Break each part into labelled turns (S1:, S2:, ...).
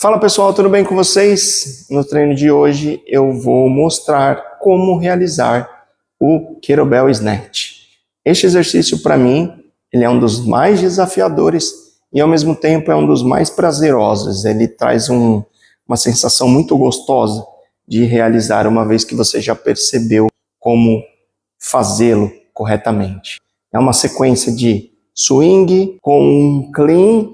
S1: Fala pessoal, tudo bem com vocês? No treino de hoje eu vou mostrar como realizar o Kettlebell Snatch. Este exercício para mim, ele é um dos mais desafiadores e ao mesmo tempo é um dos mais prazerosos. Ele traz uma sensação muito gostosa de realizar uma vez que você já percebeu como fazê-lo corretamente. É uma sequência de swing com um clean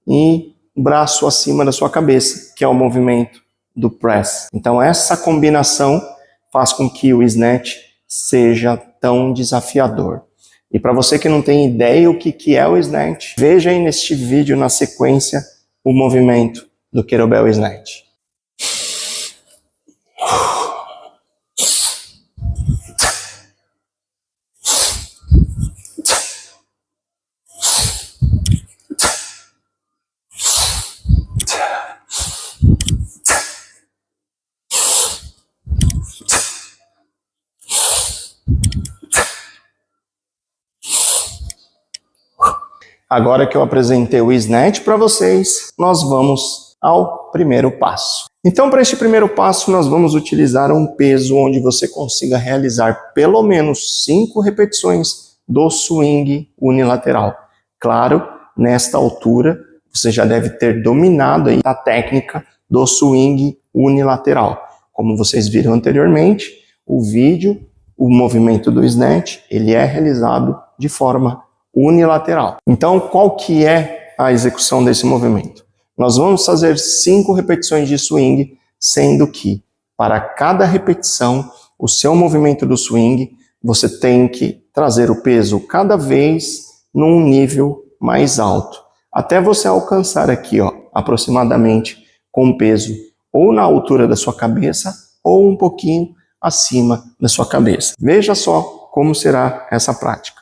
S1: e braço acima da sua cabeça, que é o movimento do press. Então essa combinação faz com que o snatch seja tão desafiador. E para você que não tem ideia o que é o snatch, veja aí neste vídeo na sequência o movimento do Kettlebell Snatch. Agora que eu apresentei o snatch para vocês, nós vamos ao primeiro passo. Então, para este primeiro passo, nós vamos utilizar um peso onde você consiga realizar pelo menos 5 repetições do swing unilateral. Claro, nesta altura, você já deve ter dominado aí a técnica do swing unilateral. Como vocês viram anteriormente, o vídeo, o movimento do snatch, ele é realizado de forma unilateral. Então, qual que é a execução desse movimento? Nós vamos fazer 5 repetições de swing, sendo que para cada repetição, o seu movimento do swing, você tem que trazer o peso cada vez num nível mais alto, até você alcançar aqui, ó, aproximadamente com o peso ou na altura da sua cabeça ou um pouquinho acima da sua cabeça. Veja só como será essa prática.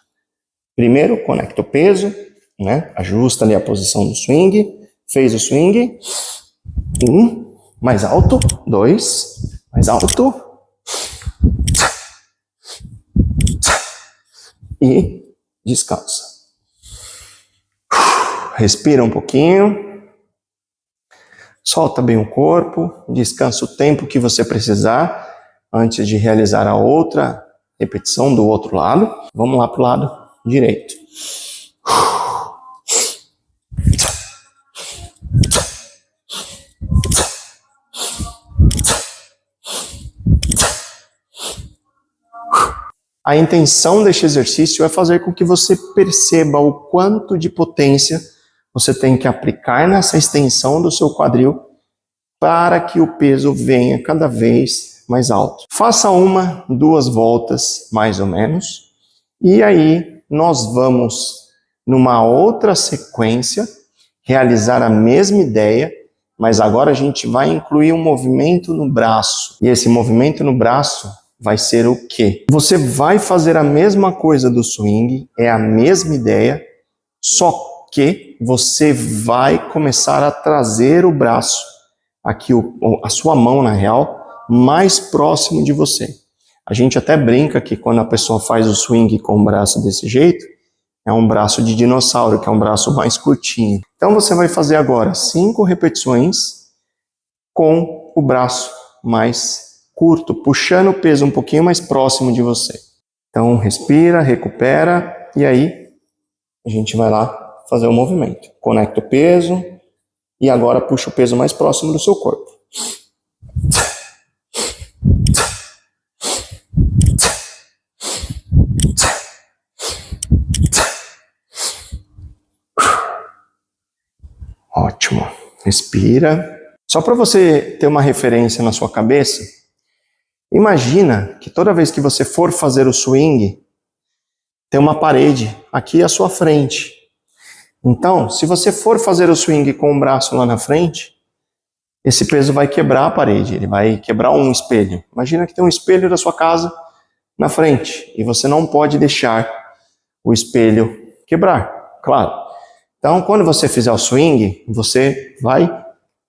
S1: Primeiro, conecta o peso, né? Ajusta ali a posição do swing, fez o swing, 1, mais alto, 2, mais alto, e descansa. Respira um pouquinho, solta bem o corpo, descansa o tempo que você precisar antes de realizar a outra repetição do outro lado. Vamos lá para o lado direito. A intenção deste exercício é fazer com que você perceba o quanto de potência você tem que aplicar nessa extensão do seu quadril para que o peso venha cada vez mais alto. Faça 1, 2 voltas, mais ou menos, e aí nós vamos, numa outra sequência, realizar a mesma ideia, mas agora a gente vai incluir um movimento no braço. E esse movimento no braço vai ser o quê? Você vai fazer a mesma coisa do swing, é a mesma ideia, só que você vai começar a trazer o braço, aqui a sua mão na real, mais próximo de você. A gente até brinca que quando a pessoa faz o swing com o braço desse jeito, é um braço de dinossauro, que é um braço mais curtinho. Então você vai fazer agora 5 repetições com o braço mais curto, puxando o peso um pouquinho mais próximo de você. Então respira, recupera e aí a gente vai lá fazer o movimento. Conecta o peso e agora puxa o peso mais próximo do seu corpo. Ótimo. Respira. Só para você ter uma referência na sua cabeça, imagina que toda vez que você for fazer o swing, tem uma parede aqui à sua frente. Então, se você for fazer o swing com o braço lá na frente, esse peso vai quebrar a parede, ele vai quebrar um espelho. Imagina que tem um espelho da sua casa na frente e você não pode deixar o espelho quebrar, claro. Então, quando você fizer o swing, você vai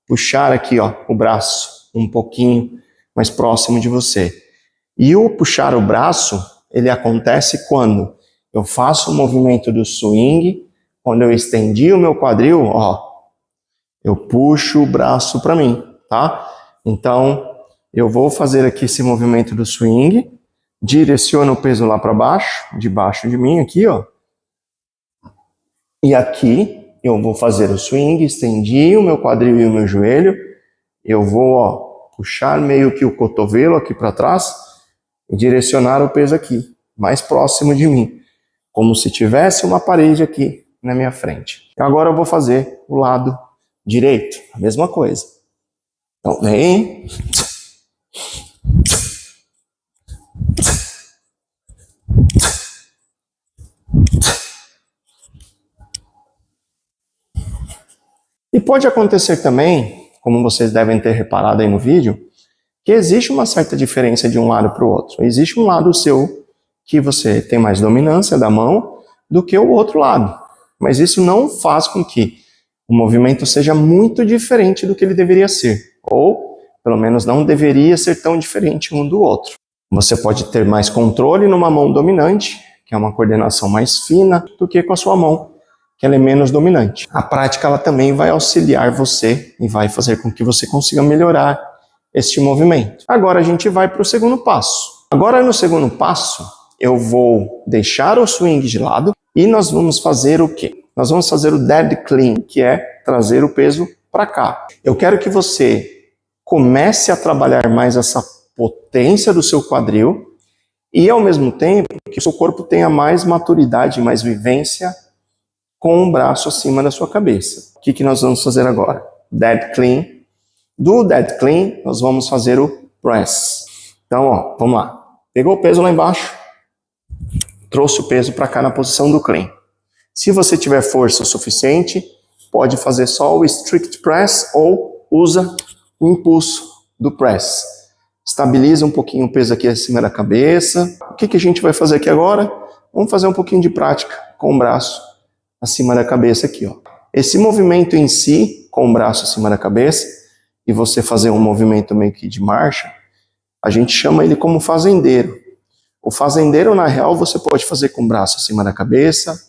S1: puxar aqui, ó, o braço um pouquinho mais próximo de você. E o puxar o braço, ele acontece quando eu faço o movimento do swing, quando eu estendi o meu quadril, ó, eu puxo o braço para mim, tá? Então, eu vou fazer aqui esse movimento do swing, direciono o peso lá para baixo, debaixo de mim aqui, ó. E aqui eu vou fazer o swing, estendi o meu quadril e o meu joelho, eu vou, ó, puxar meio que o cotovelo aqui para trás e direcionar o peso aqui, mais próximo de mim, como se tivesse uma parede aqui na minha frente. Agora eu vou fazer o lado direito, a mesma coisa. Então, vem. E pode acontecer também, como vocês devem ter reparado aí no vídeo, que existe uma certa diferença de um lado para o outro. Existe um lado seu que você tem mais dominância da mão do que o outro lado. Mas isso não faz com que o movimento seja muito diferente do que ele deveria ser. Ou, pelo menos, não deveria ser tão diferente um do outro. Você pode ter mais controle numa mão dominante, que é uma coordenação mais fina, do que com a sua mão, que ela é menos dominante. A prática ela também vai auxiliar você e vai fazer com que você consiga melhorar este movimento. Agora a gente vai para o segundo passo. Agora no segundo passo, eu vou deixar o swing de lado e nós vamos fazer o quê? Nós vamos fazer o dead clean, que é trazer o peso para cá. Eu quero que você comece a trabalhar mais essa potência do seu quadril e ao mesmo tempo que o seu corpo tenha mais maturidade, mais vivência com o braço acima da sua cabeça. O que nós vamos fazer agora? Dead clean. Do dead clean, nós vamos fazer o press. Então, ó, vamos lá. Pegou o peso lá embaixo, trouxe o peso para cá na posição do clean. Se você tiver força o suficiente, pode fazer só o strict press ou usa o impulso do press. Estabiliza um pouquinho o peso aqui acima da cabeça. O que a gente vai fazer aqui agora? Vamos fazer um pouquinho de prática com o braço acima da cabeça aqui, ó. Esse movimento em si, com o braço acima da cabeça, e você fazer um movimento meio que de marcha, a gente chama ele como fazendeiro. O fazendeiro, na real, você pode fazer com o braço acima da cabeça,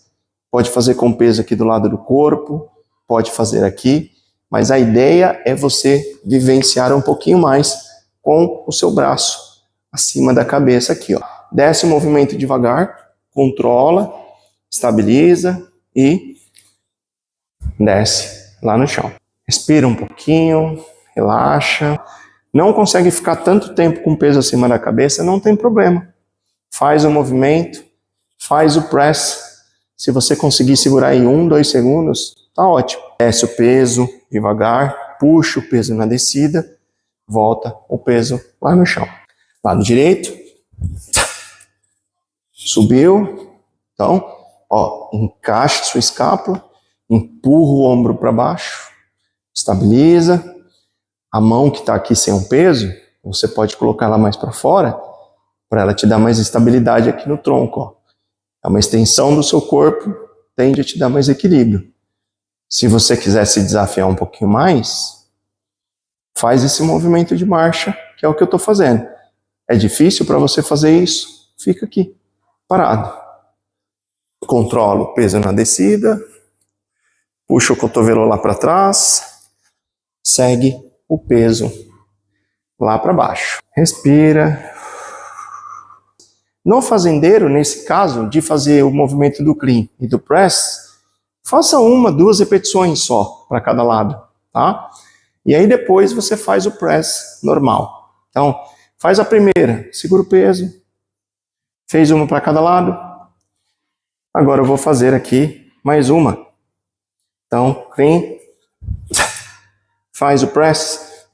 S1: pode fazer com o peso aqui do lado do corpo, pode fazer aqui, mas a ideia é você vivenciar um pouquinho mais com o seu braço acima da cabeça aqui, ó. Desce o movimento devagar, controla, estabiliza e desce lá no chão. Respira um pouquinho, relaxa. Não consegue ficar tanto tempo com o peso acima da cabeça, não tem problema. Faz o movimento, faz o press. Se você conseguir segurar em 1, 2 segundos, tá ótimo. Desce o peso devagar, puxa o peso na descida, volta o peso lá no chão. Lado direito. Subiu. Então, ó, encaixa sua escápula, empurra o ombro para baixo, estabiliza. A mão que está aqui sem um peso, você pode colocar ela mais para fora, para ela te dar mais estabilidade aqui no tronco. Ó. É uma extensão do seu corpo, tende a te dar mais equilíbrio. Se você quiser se desafiar um pouquinho mais, faz esse movimento de marcha, que é o que eu estou fazendo. É difícil para você fazer isso? Fica aqui, parado. Controla o peso na descida, puxa o cotovelo lá para trás, segue o peso lá para baixo. Respira. No fazendeiro, nesse caso, de fazer o movimento do clean e do press, faça 1, 2 repetições só para cada lado, tá? E aí depois você faz o press normal. Então, faz a primeira, segura o peso, fez uma para cada lado. Agora eu vou fazer aqui mais uma. Então, clean, faz o press,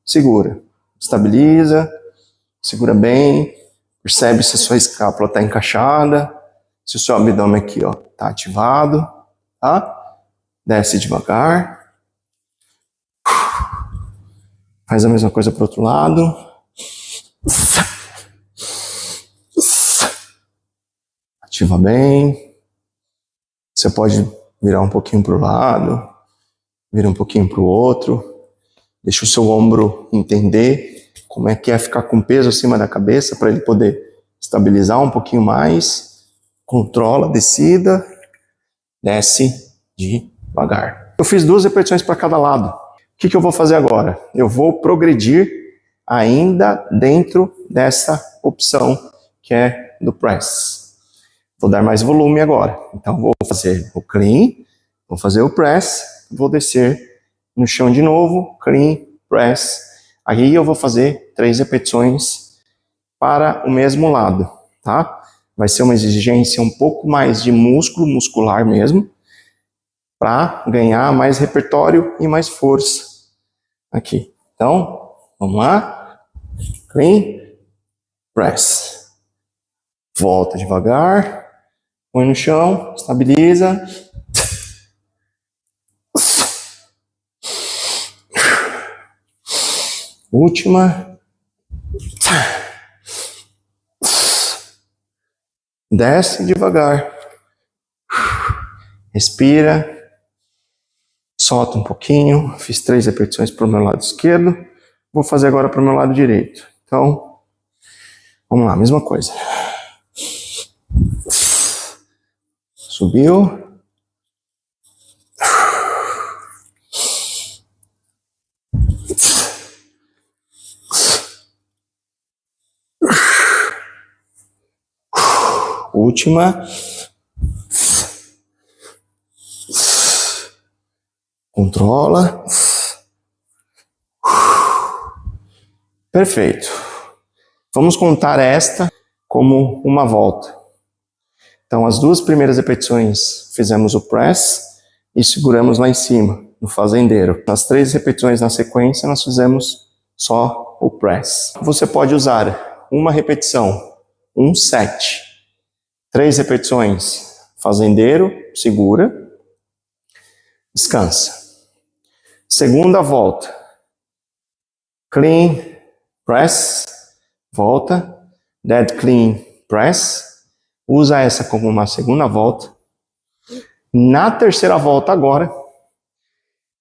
S1: segura, estabiliza, segura bem, percebe se a sua escápula está encaixada, se o seu abdômen aqui está ativado, tá? Desce devagar, faz a mesma coisa para o outro lado, ativa bem, você pode virar um pouquinho para o lado, vira um pouquinho para o outro, deixa o seu ombro entender como é que é ficar com peso acima da cabeça para ele poder estabilizar um pouquinho mais. Controla a descida, desce devagar. Eu fiz 2 repetições para cada lado. O que eu vou fazer agora? Eu vou progredir ainda dentro dessa opção que é do press. Vou dar mais volume agora. Então vou fazer o clean, vou fazer o press, vou descer no chão de novo, clean, press. Aí eu vou fazer 3 repetições para o mesmo lado, tá? Vai ser uma exigência um pouco mais de músculo, muscular mesmo, para ganhar mais repertório e mais força aqui. Então, vamos lá. Clean, press. Volta devagar, põe no chão, estabiliza. Última. Desce devagar. Respira. Solta um pouquinho. Fiz 3 repetições para o meu lado esquerdo. Vou fazer agora para o meu lado direito. Então, vamos lá, mesma coisa. Subiu. Última. Controla. Perfeito. Vamos contar esta como uma volta. Então, as 2 primeiras repetições fizemos o press e seguramos lá em cima, no fazendeiro. Nas 3 repetições na sequência, nós fizemos só o press. Você pode usar uma repetição, um set, 3 repetições, fazendeiro, segura, descansa. Segunda volta, clean, press, volta, dead clean, press, usa essa como uma segunda volta. Na terceira volta agora,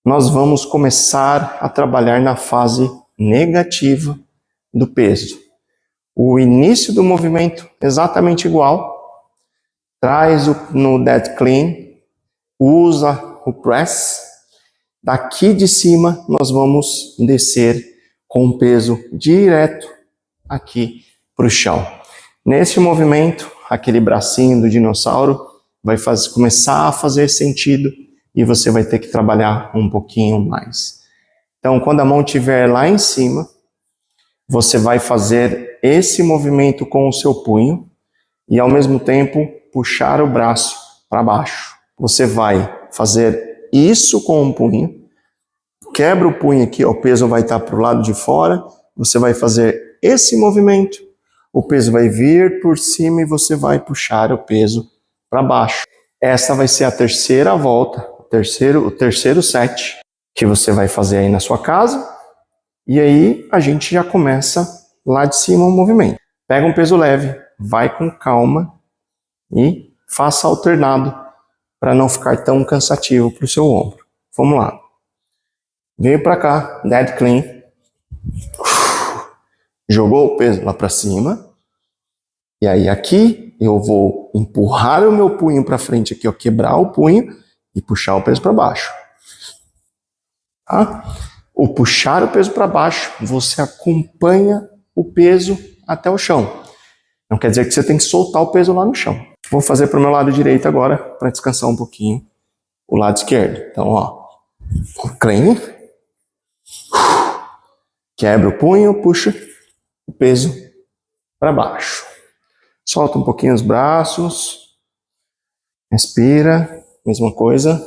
S1: nós vamos começar a trabalhar na fase negativa do peso. O início do movimento exatamente igual, traz no dead clean, usa o press, daqui de cima nós vamos descer com o peso direto aqui para o chão. Nesse movimento, aquele bracinho do dinossauro vai começar a fazer sentido e você vai ter que trabalhar um pouquinho mais. Então, quando a mão estiver lá em cima, você vai fazer esse movimento com o seu punho e ao mesmo tempo puxar o braço para baixo. Você vai fazer isso com o punho, quebra o punho aqui, ó, o peso vai estar para o lado de fora, você vai fazer esse movimento, o peso vai vir por cima e você vai puxar o peso para baixo. Essa vai ser a terceira volta, o terceiro set que você vai fazer aí na sua casa. E aí a gente já começa lá de cima o movimento. Pega um peso leve, vai com calma e faça alternado para não ficar tão cansativo para o seu ombro. Vamos lá. Veio para cá, dead clean. Jogou o peso lá para cima. E aí aqui eu vou empurrar o meu punho para frente aqui, ó, quebrar o punho e puxar o peso para baixo. Tá? O puxar o peso para baixo, você acompanha o peso até o chão. Não quer dizer que você tem que soltar o peso lá no chão. Vou fazer para o meu lado direito agora, para descansar um pouquinho o lado esquerdo. Então, ó, clean, quebra o punho, puxa o peso para baixo. Solta um pouquinho os braços, respira, mesma coisa,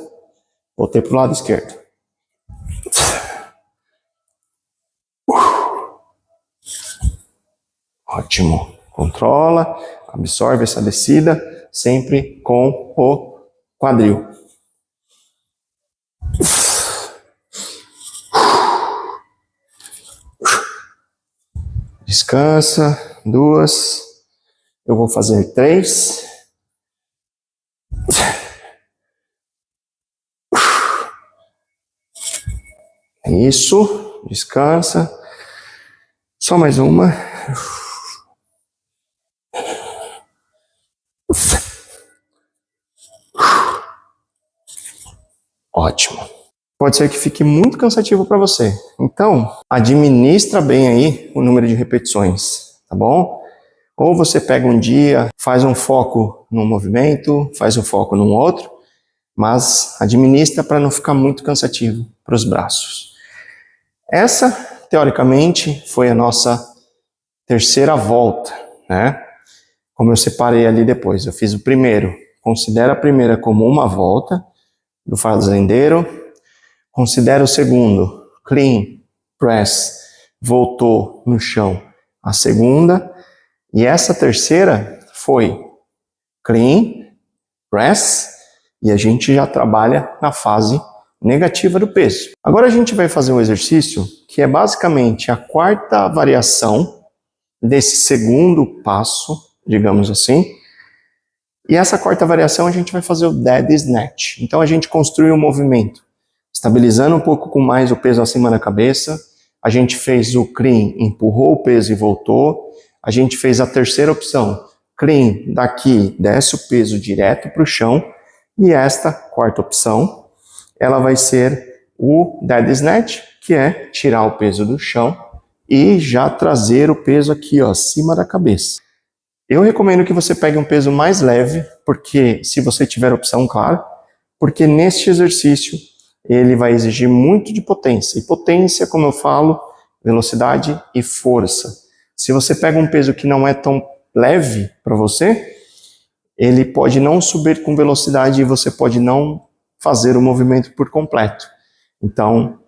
S1: voltei para o lado esquerdo. Ótimo. Controla, absorve essa descida, sempre com o quadril. Descansa, 2. Eu vou fazer 3. Isso, descansa. Só mais uma. Ótimo. pode ser que fique muito cansativo para você. Então, administra bem aí o número de repetições, tá bom? Ou você pega um dia, faz um foco num movimento, faz um foco num outro, mas administra para não ficar muito cansativo para os braços. Essa, teoricamente, foi a nossa terceira volta, né? Como eu separei ali depois, eu fiz o primeiro. Considera a primeira como uma volta do fazendeiro. Considera o segundo, clean, press, voltou no chão a segunda. E essa terceira foi clean, press, e a gente já trabalha na fase negativa do peso. Agora a gente vai fazer um exercício que é basicamente a quarta variação desse segundo passo, digamos assim. E essa quarta variação a gente vai fazer o dead snatch. Então a gente construi um movimento, estabilizando um pouco com mais o peso acima da cabeça. A gente fez o clean, empurrou o peso e voltou. A gente fez a terceira opção, clean, daqui desce o peso direto para o chão. E esta quarta opção, ela vai ser o dead snatch, que é tirar o peso do chão e já trazer o peso aqui, ó, acima da cabeça. Eu recomendo que você pegue um peso mais leve, porque se você tiver opção, claro, porque neste exercício ele vai exigir muito de potência. E potência, como eu falo, velocidade e força. Se você pega um peso que não é tão leve para você, ele pode não subir com velocidade e você pode não fazer o movimento por completo. Então,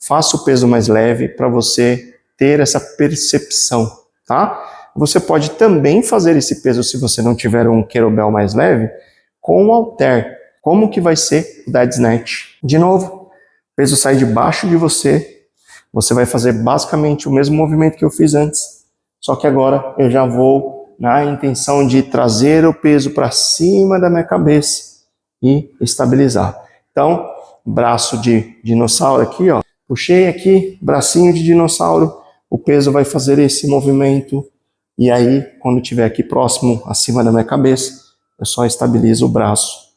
S1: faça o peso mais leve para você ter essa percepção, tá? Você pode também fazer esse peso, se você não tiver um kettlebell mais leve, com um halter. Como que vai ser o dead snatch? De novo, o peso sai debaixo de você, você vai fazer basicamente o mesmo movimento que eu fiz antes, só que agora eu já vou na intenção de trazer o peso para cima da minha cabeça e estabilizar. Então, braço de dinossauro aqui, ó. Puxei aqui, bracinho de dinossauro, o peso vai fazer esse movimento. E aí, quando estiver aqui próximo, acima da minha cabeça, eu só estabilizo o braço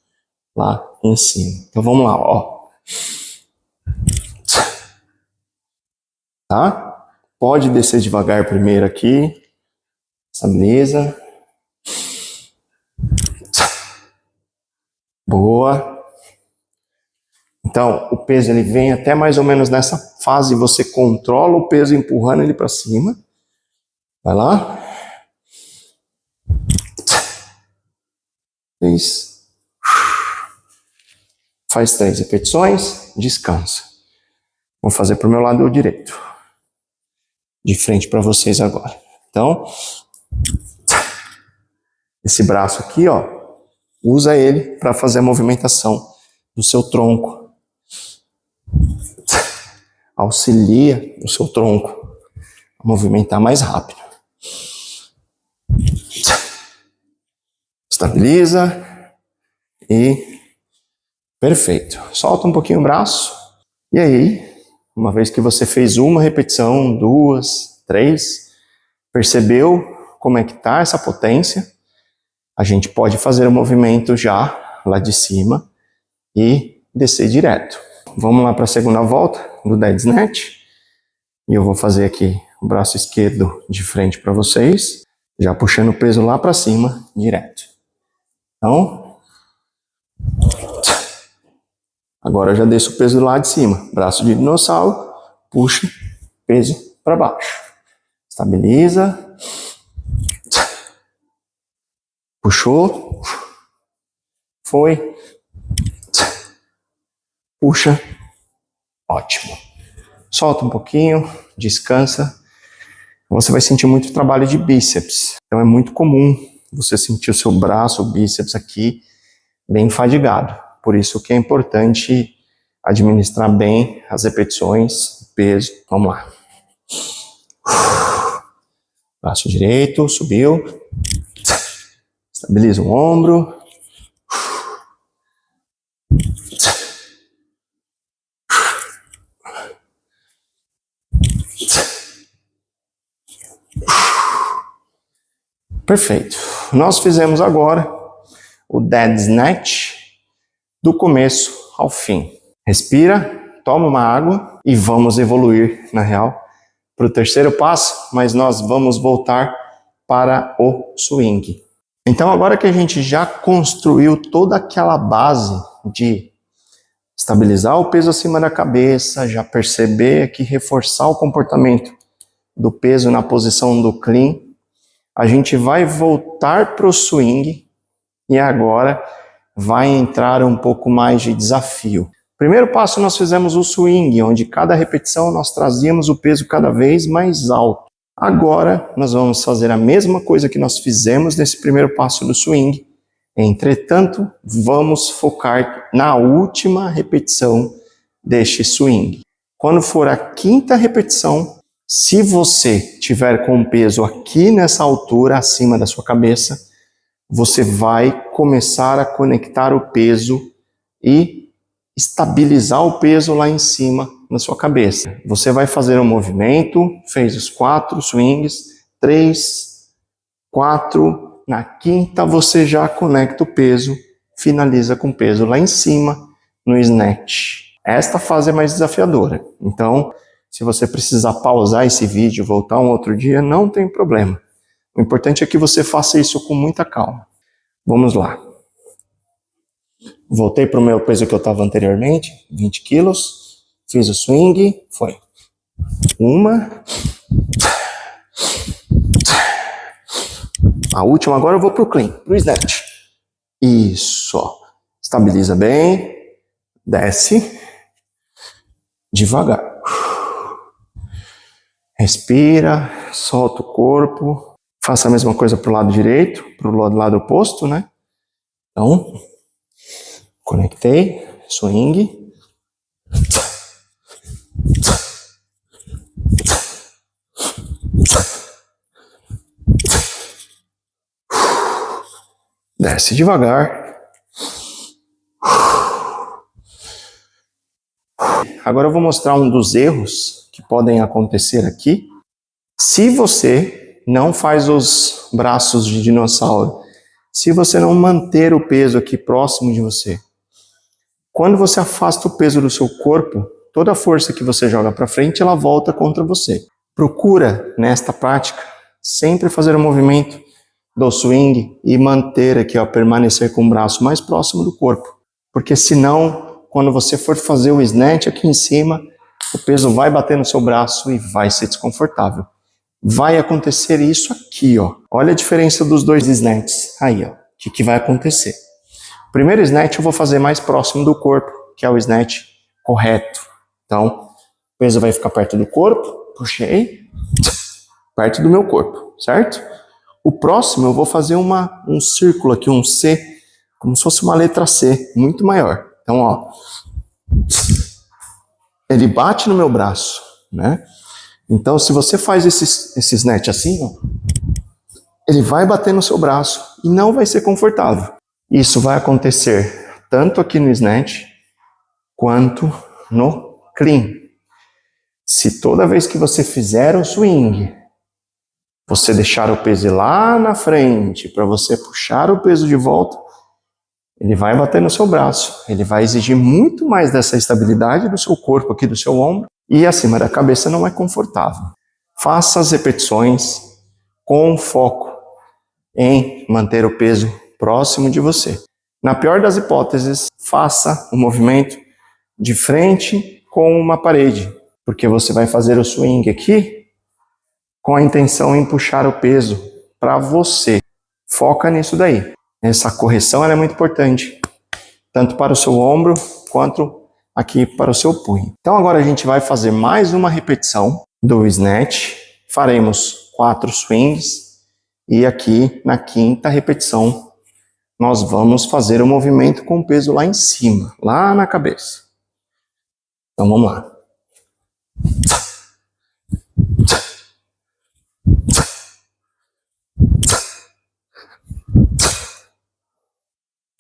S1: lá em cima. Então vamos lá, ó. Tá? Pode descer devagar primeiro aqui. Estabiliza. Boa. Então, o peso ele vem até mais ou menos nessa fase, você controla o peso empurrando ele para cima. Vai lá. 3. Faz 3 repetições, descansa. Vou fazer para o meu lado direito. De frente para vocês agora. Então, esse braço aqui, ó, usa ele para fazer a movimentação do seu tronco. Auxilia o seu tronco a movimentar mais rápido. Estabiliza e perfeito. Solta um pouquinho o braço e aí, uma vez que você fez uma repetição, 2, 3, percebeu como é que tá essa potência, a gente pode fazer o movimento já lá de cima e descer direto. Vamos lá para a segunda volta do dead snatch. E eu vou fazer aqui o braço esquerdo de frente para vocês, já puxando o peso lá para cima, direto. Então, agora eu já desço o peso lá de cima. Braço de dinossauro, puxa, peso para baixo. Estabiliza. Puxou. Foi. Puxa. Ótimo. Solta um pouquinho, descansa. Você vai sentir muito trabalho de bíceps. Então é muito comum você sentir o seu braço, o bíceps aqui, bem fadigado. Por isso que é importante administrar bem as repetições, o peso. Vamos lá. Braço direito, subiu. Estabiliza o ombro. Perfeito. Nós fizemos agora o dead snatch do começo ao fim. Respira toma uma água e vamos evoluir, na real, para o terceiro passo, mas nós vamos voltar para o swing. Então, agora que a gente já construiu toda aquela base de estabilizar o peso acima da cabeça, já perceber que reforçar o comportamento do peso na posição do clean, a gente vai voltar para o swing e agora vai entrar um pouco mais de desafio. Primeiro passo nós fizemos o swing, onde cada repetição nós trazíamos o peso cada vez mais alto. Agora nós vamos fazer a mesma coisa que nós fizemos nesse primeiro passo do swing. Entretanto, vamos focar na última repetição deste swing. Quando for a quinta repetição, se você tiver com o peso aqui nessa altura, acima da sua cabeça, você vai começar a conectar o peso e estabilizar o peso lá em cima na sua cabeça. Você vai fazer um movimento, fez os 4 swings, 3, 4... Na quinta você já conecta o peso, finaliza com o peso lá em cima no snatch. Esta fase é mais desafiadora, então se você precisar pausar esse vídeo e voltar um outro dia, não tem problema. O importante é que você faça isso com muita calma. Vamos lá. Voltei para o meu peso que eu estava anteriormente, 20 quilos, fiz o swing, foi 1... A última agora eu vou pro clean, pro snatch. Isso, ó. Estabiliza bem. Desce. Devagar. Respira, solta o corpo. Faça a mesma coisa pro lado direito, pro lado oposto, né? Então, conectei, swing. Desce devagar. Agora eu vou mostrar um dos erros que podem acontecer aqui. Se você não faz os braços de dinossauro, se você não manter o peso aqui próximo de você, quando você afasta o peso do seu corpo, toda a força que você joga para frente, ela volta contra você. Procura, nesta prática, sempre fazer o movimento do swing e manter aqui, ó, permanecer com o braço mais próximo do corpo. Porque senão, quando você for fazer o snatch aqui em cima, o peso vai bater no seu braço e vai ser desconfortável. Vai acontecer isso aqui, ó. Olha a diferença dos dois snatches. Aí, ó. O que vai acontecer? O primeiro snatch eu vou fazer mais próximo do corpo, que é o snatch correto. Então, o peso vai ficar perto do corpo, puxei, perto do meu corpo, certo? O próximo eu vou fazer um círculo aqui, um C, como se fosse uma letra C, muito maior. Então, ó, ele bate no meu braço, né? Então, se você faz esse snatch assim, ó, ele vai bater no seu braço e não vai ser confortável. Isso vai acontecer tanto aqui no snatch quanto no clean. Se toda vez que você fizer o swing, você deixar o peso lá na frente para você puxar o peso de volta, ele vai bater no seu braço, ele vai exigir muito mais dessa estabilidade do seu corpo aqui, do seu ombro, e acima da cabeça não é confortável. Faça as repetições com foco em manter o peso próximo de você. Na pior das hipóteses, faça o movimento de frente com uma parede, porque você vai fazer o swing aqui com a intenção em puxar o peso para você. Foca nisso daí. Essa correção ela é muito importante, tanto para o seu ombro quanto aqui para o seu punho. Então agora a gente vai fazer mais uma repetição do snatch. Faremos 4 swings e aqui na quinta repetição nós vamos fazer o movimento com o peso lá em cima, lá na cabeça. Então vamos lá.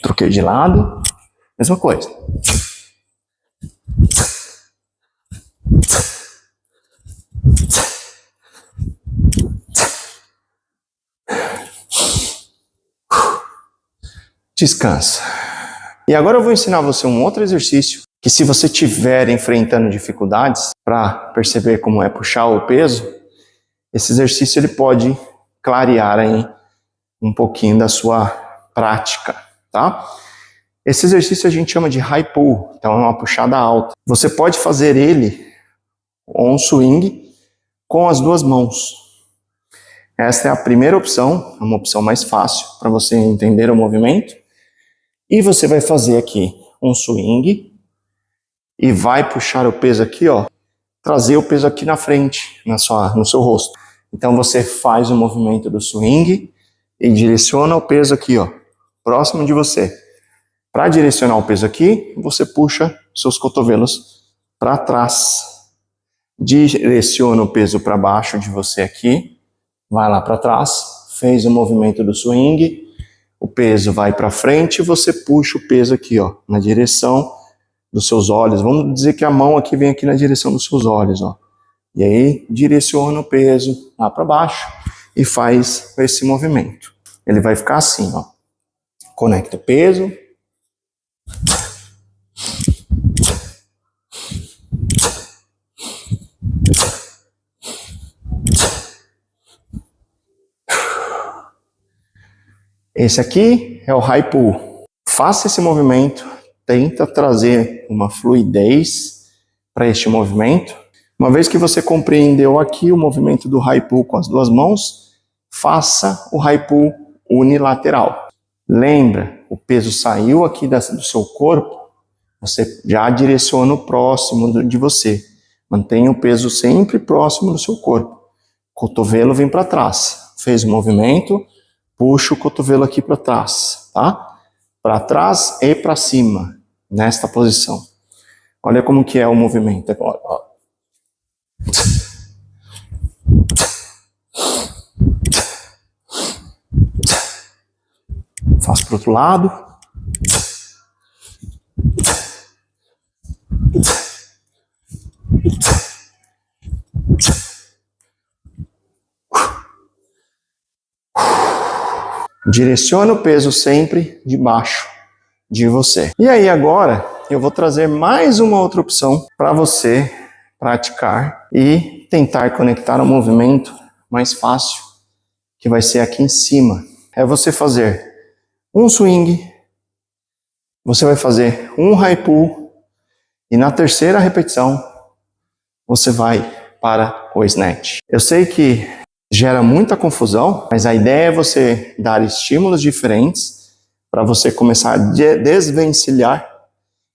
S1: Troquei de lado, mesma coisa. Descansa. E agora eu vou ensinar você um outro exercício que se você estiver enfrentando dificuldades para perceber como é puxar o peso, esse exercício ele pode clarear aí um pouquinho da sua prática, tá? Esse exercício a gente chama de high pull, então é uma puxada alta. Você pode fazer ele on swing com as duas mãos. Esta é a primeira opção, é uma opção mais fácil para você entender o movimento. E você vai fazer aqui um swing e vai puxar o peso aqui, ó, trazer o peso aqui na frente, no seu rosto. Então você faz o movimento do swing e direciona o peso aqui, ó, próximo de você. Para direcionar o peso aqui, você puxa seus cotovelos para trás. Direciona o peso para baixo de você aqui, vai lá para trás, fez o movimento do swing, o peso vai para frente e você puxa o peso aqui, ó, na direção dos seus olhos. Vamos dizer que a mão aqui vem aqui na direção dos seus olhos, ó. E aí direciona o peso lá para baixo e faz esse movimento. Ele vai ficar assim, ó. Conecta o peso. Esse aqui é o high pull. Faça esse movimento, tenta trazer uma fluidez para este movimento. Uma vez que você compreendeu aqui o movimento do high pull com as duas mãos, faça o high pull unilateral. Lembra, o peso saiu aqui do seu corpo, você já direciona o próximo de você. Mantenha o peso sempre próximo do seu corpo. Cotovelo vem para trás. Fez o movimento, puxa o cotovelo aqui para trás, tá? Para trás e para cima, nesta posição. Olha como que é o movimento agora, ó. Faz para o outro lado. Direciona o peso sempre de baixo de você. E aí agora eu vou trazer mais uma outra opção para você praticar e tentar conectar um movimento mais fácil, que vai ser aqui em cima. É você fazer um swing, você vai fazer um high pull e na terceira repetição você vai para o snatch. Eu sei que gera muita confusão, mas a ideia é você dar estímulos diferentes para você começar a desvencilhar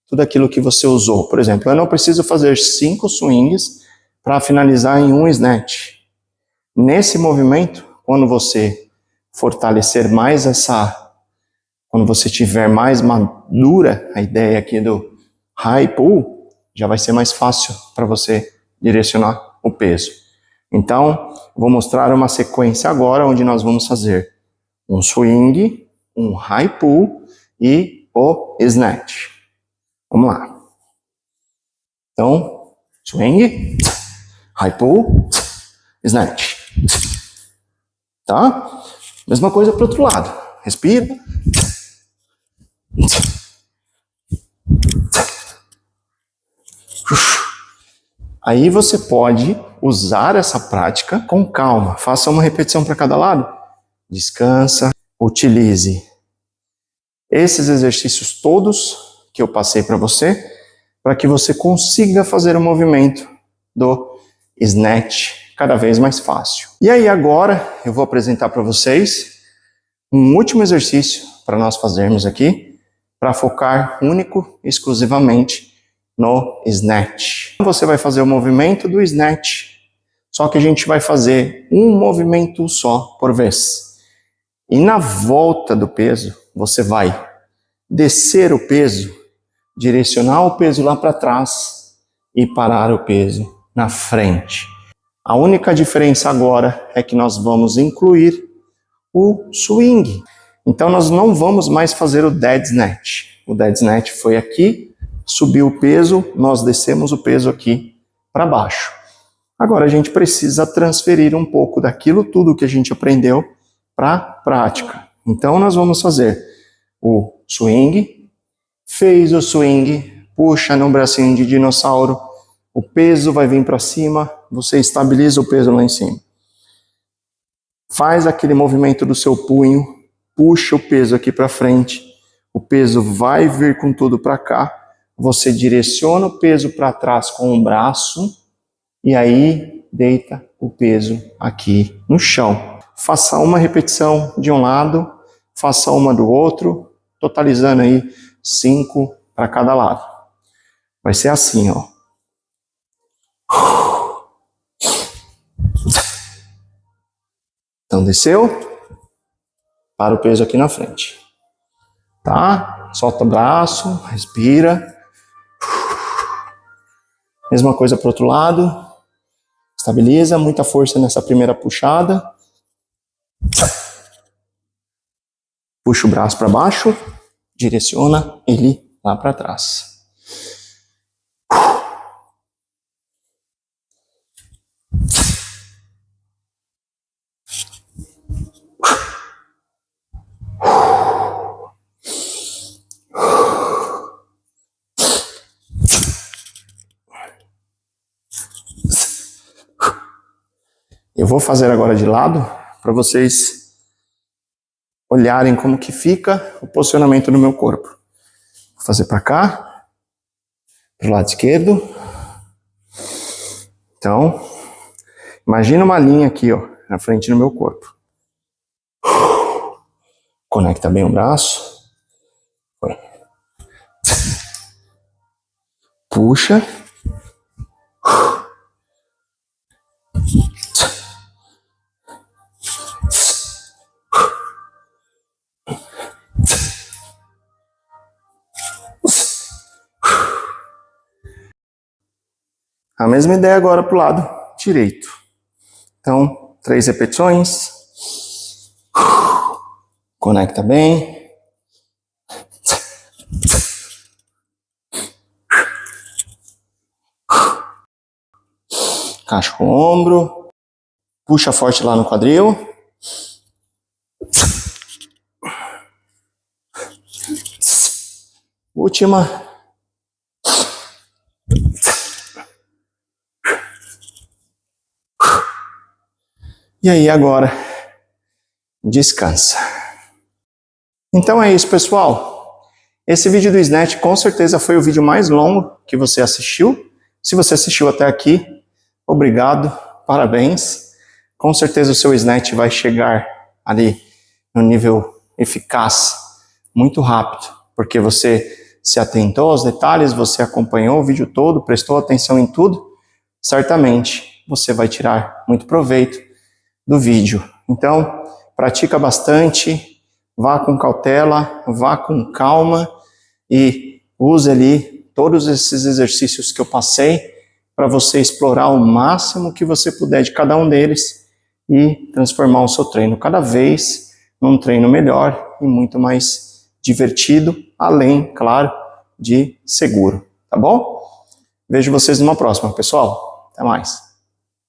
S1: tudo aquilo que você usou. Por exemplo, eu não preciso fazer 5 swings para finalizar em um snatch. Nesse movimento, quando você fortalecer mais quando você tiver mais madura a ideia aqui do high pull, já vai ser mais fácil para você direcionar o peso. Então, vou mostrar uma sequência agora onde nós vamos fazer um swing, um high pull e o snatch. Vamos lá. Então, swing, high pull, snatch. Tá? Mesma coisa para o outro lado. Respira. Aí você pode usar essa prática com calma. Faça uma repetição para cada lado. Descansa. Utilize esses exercícios todos que eu passei para você, para que você consiga fazer o movimento do snatch cada vez mais fácil. E aí agora eu vou apresentar para vocês um último exercício para nós fazermos aqui, para focar único e exclusivamente no snatch. Você vai fazer o movimento do snatch, só que a gente vai fazer um movimento só por vez. E na volta do peso, você vai descer o peso, direcionar o peso lá para trás e parar o peso na frente. A única diferença agora é que nós vamos incluir o swing. Então nós não vamos mais fazer o dead snatch. O dead snatch foi aqui, subiu o peso, nós descemos o peso aqui para baixo. Agora a gente precisa transferir um pouco daquilo tudo que a gente aprendeu para a prática. Então nós vamos fazer o swing, fez o swing, puxa no bracinho de dinossauro, o peso vai vir para cima, você estabiliza o peso lá em cima. Faz aquele movimento do seu punho, puxa o peso aqui para frente, o peso vai vir com tudo para cá, você direciona o peso para trás com o braço e aí deita o peso aqui no chão. Faça uma repetição de um lado, faça uma do outro, totalizando aí 5 para cada lado. Vai ser assim, ó. Então desceu, para o peso aqui na frente. Tá? Solta o braço, respira. Mesma coisa para o outro lado. Estabiliza, muita força nessa primeira puxada. Puxa o braço para baixo, direciona ele lá para trás. Eu vou fazer agora de lado para vocês olharem como que fica o posicionamento do meu corpo. Vou fazer para cá, pro lado esquerdo. Então, imagina uma linha aqui, ó, na frente do meu corpo. Conecta bem o braço. Foi. Puxa. A mesma ideia agora para o lado direito. Então, 3 repetições. Conecta bem. Encaixa com o ombro. Puxa forte lá no quadril. Última. E aí agora, descansa. Então é isso, pessoal. Esse vídeo do Snatch com certeza foi o vídeo mais longo que você assistiu. Se você assistiu até aqui, obrigado, parabéns. Com certeza o seu Snatch vai chegar ali no nível eficaz muito rápido, porque você se atentou aos detalhes, você acompanhou o vídeo todo, prestou atenção em tudo. Certamente você vai tirar muito proveito do vídeo. Então, pratica bastante, vá com cautela, vá com calma e use ali todos esses exercícios que eu passei para você explorar o máximo que você puder de cada um deles e transformar o seu treino cada vez num treino melhor e muito mais divertido, além, claro, de seguro, tá bom? Vejo vocês numa próxima, pessoal. Até mais.